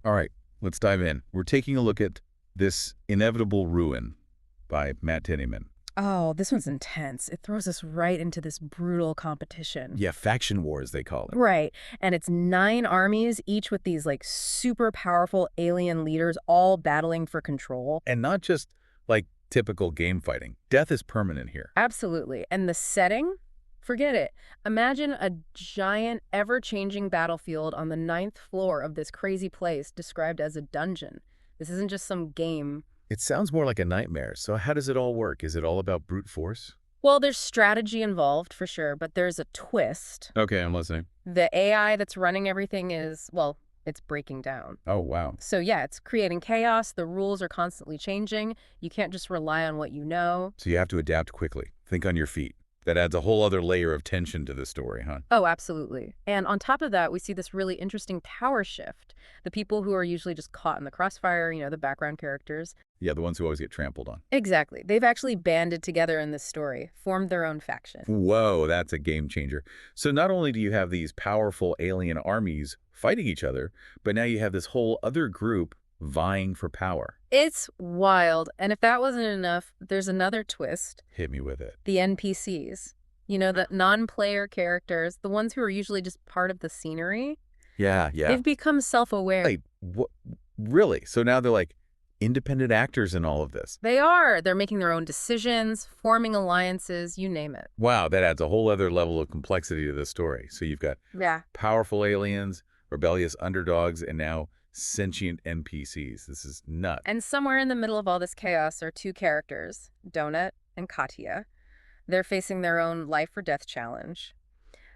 All right, let's dive in. We're taking a look at This Inevitable Ruin by Matt Dinniman. Oh, this one's intense. It throws us right into this brutal competition. Yeah, faction wars, they call it. Right. And it's 9 armies, each with these like super powerful alien leaders all battling for control. And not just like typical game fighting. Death is permanent here. Absolutely. And the setting? Forget it. Imagine a giant, ever-changing battlefield on the 9th floor of this crazy place described as a dungeon. This isn't just some game. It sounds more like a nightmare. So how does it all work? Is it all about brute force? Well, there's strategy involved for sure, but there's a twist. Okay, I'm listening. The AI that's running everything is, well, it's breaking down. Oh, wow. So yeah, it's creating chaos. The rules are constantly changing. You can't just rely on what you know. So you have to adapt quickly. Think on your feet. That adds a whole other layer of tension to the story, huh? Oh, absolutely. And on top of that, we see this really interesting power shift. The people who are usually just caught in the crossfire, the background characters. Yeah, the ones who always get trampled on. Exactly. They've actually banded together in this story, formed their own faction. Whoa, that's a game changer. So not only do you have these powerful alien armies fighting each other, but now you have this whole other group vying for power. It's wild. And if that wasn't enough, there's another twist. Hit me with it. The NPCs. The non-player characters, the ones who are usually just part of the scenery. Yeah. They've become self-aware. Like, what? Really? So now they're like independent actors in all of this. They are. They're making their own decisions, forming alliances, you name it. Wow, that adds a whole other level of complexity to the story. So you've got Yeah. powerful aliens, rebellious underdogs, and now sentient NPCs. This is nuts. And somewhere in the middle of all this chaos are 2 characters, Donut and Katia. They're facing their own life or death challenge.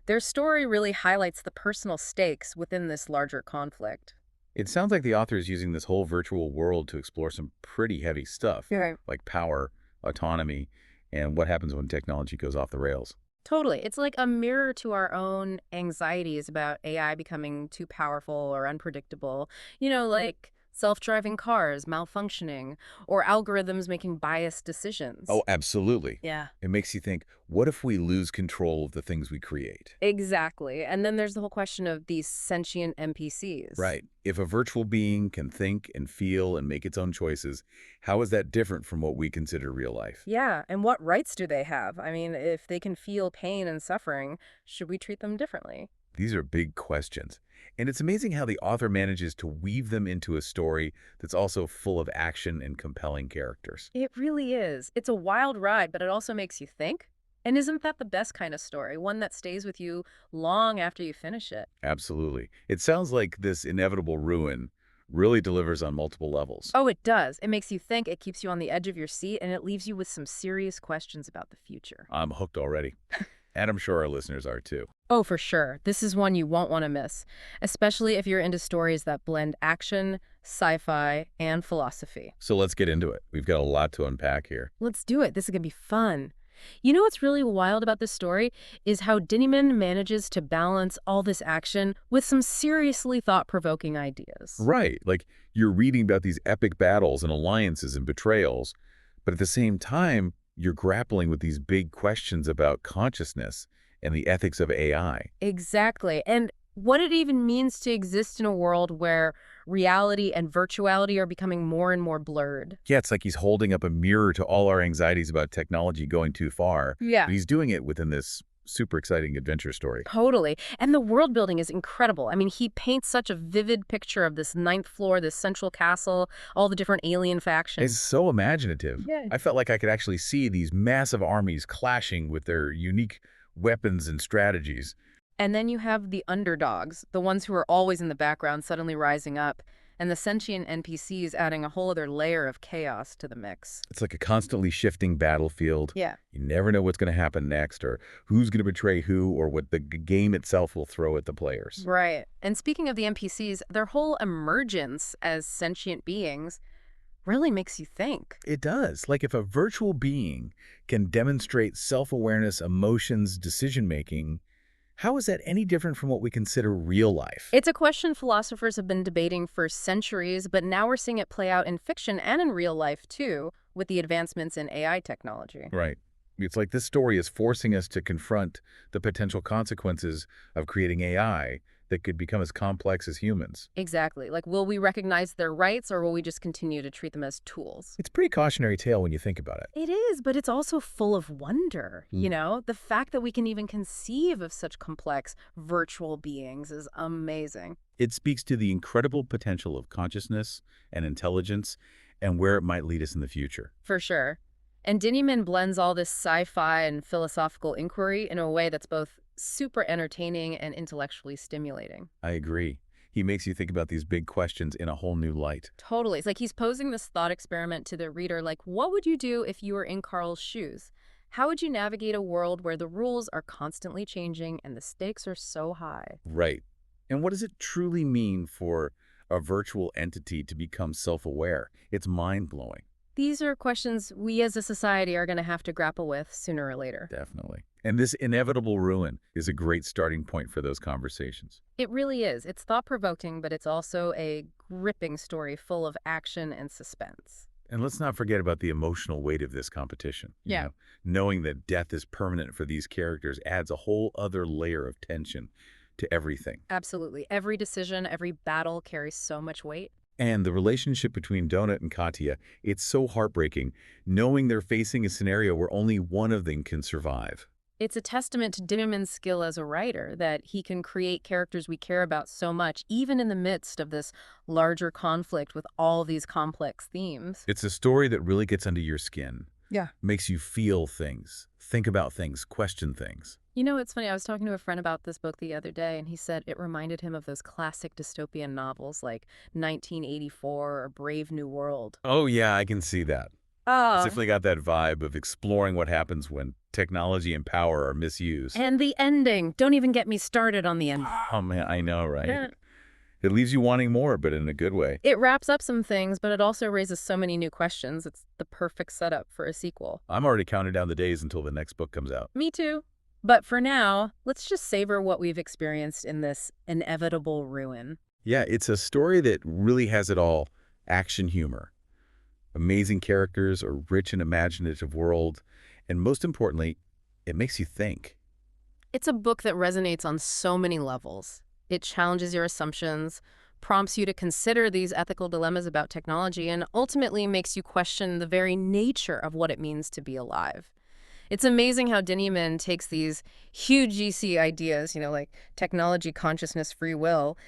Their story really highlights the personal stakes within this larger conflict. It sounds like the author is using this whole virtual world to explore some pretty heavy stuff, Yeah. like power, autonomy, and what happens when technology goes off the rails. Totally. It's like a mirror to our own anxieties about AI becoming too powerful or unpredictable. Like self-driving cars malfunctioning or algorithms making biased decisions. Oh, absolutely. Yeah. It makes you think, what if we lose control of the things we create? Exactly. And then there's the whole question of these sentient NPCs. Right. If a virtual being can think and feel and make its own choices, how is that different from what we consider real life? Yeah, and what rights do they have? I mean, if they can feel pain and suffering, should we treat them differently? These are big questions. And it's amazing how the author manages to weave them into a story that's also full of action and compelling characters. It really is. It's a wild ride, but it also makes you think. And isn't that the best kind of story? One that stays with you long after you finish it. Absolutely. It sounds like This Inevitable Ruin really delivers on multiple levels. Oh, it does. It makes you think, it keeps you on the edge of your seat, and it leaves you with some serious questions about the future. I'm hooked already. And I'm sure our listeners are too. Oh, for sure. This is one you won't want to miss, especially if you're into stories that blend action, sci-fi, and philosophy. So let's get into it. We've got a lot to unpack here. Let's do it. This is going to be fun. What's really wild about this story is how Dinniman manages to balance all this action with some seriously thought-provoking ideas. Right. Like you're reading about these epic battles and alliances and betrayals, but at the same time, you're grappling with these big questions about consciousness and the ethics of AI. Exactly. And what it even means to exist in a world where reality and virtuality are becoming more and more blurred. Yeah, it's like he's holding up a mirror to all our anxieties about technology going too far. Yeah. But he's doing it within this super exciting adventure story. Totally. And the world building is incredible. I mean, he paints such a vivid picture of this 9th floor, this central castle, all the different alien factions. It's so imaginative. Yeah. I felt like I could actually see these massive armies clashing with their unique weapons and strategies. And then you have the underdogs, the ones who are always in the background suddenly rising up, and the sentient NPCs adding a whole other layer of chaos to the mix. It's like a constantly shifting battlefield. Yeah. You never know what's going to happen next or who's going to betray who or what the game itself will throw at the players. Right. And speaking of the NPCs, their whole emergence as sentient beings really makes you think. It does. Like if a virtual being can demonstrate self-awareness, emotions, decision-making, how is that any different from what we consider real life? It's a question philosophers have been debating for centuries, but now we're seeing it play out in fiction and in real life, too, with the advancements in AI technology. Right. It's like this story is forcing us to confront the potential consequences of creating AI, that could become as complex as humans. Exactly. Like, will we recognize their rights or will we just continue to treat them as tools? It's a pretty cautionary tale when you think about it. It is, but it's also full of wonder, you know? The fact that we can even conceive of such complex virtual beings is amazing. It speaks to the incredible potential of consciousness and intelligence and where it might lead us in the future. For sure. And Dinniman blends all this sci-fi and philosophical inquiry in a way that's both super entertaining and intellectually stimulating. I agree. He makes you think about these big questions in a whole new light. Totally. It's like he's posing this thought experiment to the reader, like, what would you do if you were in Carl's shoes? How would you navigate a world where the rules are constantly changing and the stakes are so high? Right. And what does it truly mean for a virtual entity to become self-aware? It's mind-blowing. These are questions we as a society are going to have to grapple with sooner or later. Definitely. And this inevitable ruin is a great starting point for those conversations. It really is. It's thought-provoking, but it's also a gripping story full of action and suspense. And let's not forget about the emotional weight of this competition. You know, knowing that death is permanent for these characters adds a whole other layer of tension to everything. Absolutely. Every decision, every battle carries so much weight. And the relationship between Donut and Katia, it's so heartbreaking, knowing they're facing a scenario where only one of them can survive. It's a testament to Dinniman's skill as a writer that he can create characters we care about so much, even in the midst of this larger conflict with all these complex themes. It's a story that really gets under your skin. Yeah. Makes you feel things, think about things, question things. You know, it's funny. I was talking to a friend about this book the other day, and he said it reminded him of those classic dystopian novels like 1984 or Brave New World. Oh, yeah, I can see that. Oh. It's definitely got that vibe of exploring what happens when technology and power are misused. And the ending. Don't even get me started on the ending. Oh, man, I know, right? It leaves you wanting more, but in a good way. It wraps up some things, but it also raises so many new questions. It's the perfect setup for a sequel. I'm already counting down the days until the next book comes out. Me too. But for now, let's just savor what we've experienced in this inevitable ruin. Yeah, it's a story that really has it all. Action humor, amazing characters, a rich and imaginative world, and most importantly, it makes you think. It's a book that resonates on so many levels. It challenges your assumptions, prompts you to consider these ethical dilemmas about technology, and ultimately makes you question the very nature of what it means to be alive. It's amazing how Dinniman takes these huge GC ideas, you know, like technology, consciousness, free will,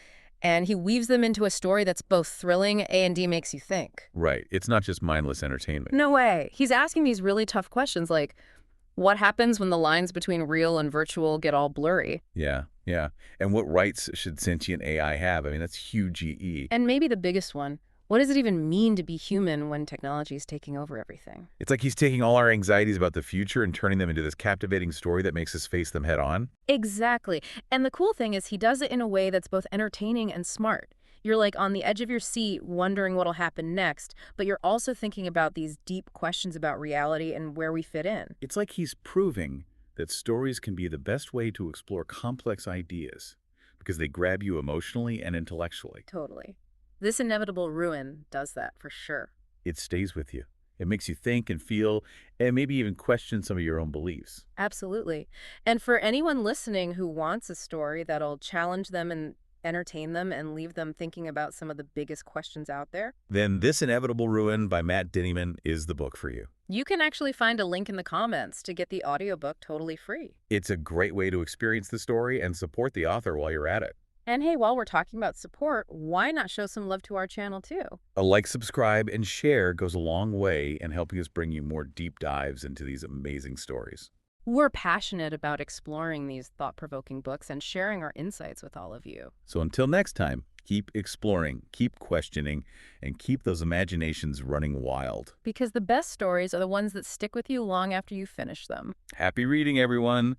and he weaves them into a story that's both thrilling and makes you think. Right. It's not just mindless entertainment. No way. He's asking these really tough questions like, what happens when the lines between real and virtual get all blurry? Yeah. And what rights should sentient AI have? I mean, that's huge GE. And maybe the biggest one, what does it even mean to be human when technology is taking over everything? It's like he's taking all our anxieties about the future and turning them into this captivating story that makes us face them head on. Exactly. And the cool thing is he does it in a way that's both entertaining and smart. You're like on the edge of your seat wondering what'll happen next, but you're also thinking about these deep questions about reality and where we fit in. It's like he's proving that stories can be the best way to explore complex ideas because they grab you emotionally and intellectually. Totally. This inevitable ruin does that for sure. It stays with you. It makes you think and feel and maybe even question some of your own beliefs. Absolutely. And for anyone listening who wants a story that'll challenge them and entertain them and leave them thinking about some of the biggest questions out there, Then This Inevitable Ruin by Matt Dinniman is the book for you. you can actually find a link in the comments to get the audiobook totally free. It's a great way to experience the story and support the author while you're at it. And hey, while we're talking about support, why not show some love to our channel too? A like, subscribe, and share goes a long way in helping us bring you more deep dives into these amazing stories. We're passionate about exploring these thought-provoking books and sharing our insights with all of you. So until next time, keep exploring, keep questioning, and keep those imaginations running wild. Because the best stories are the ones that stick with you long after you finish them. Happy reading, everyone!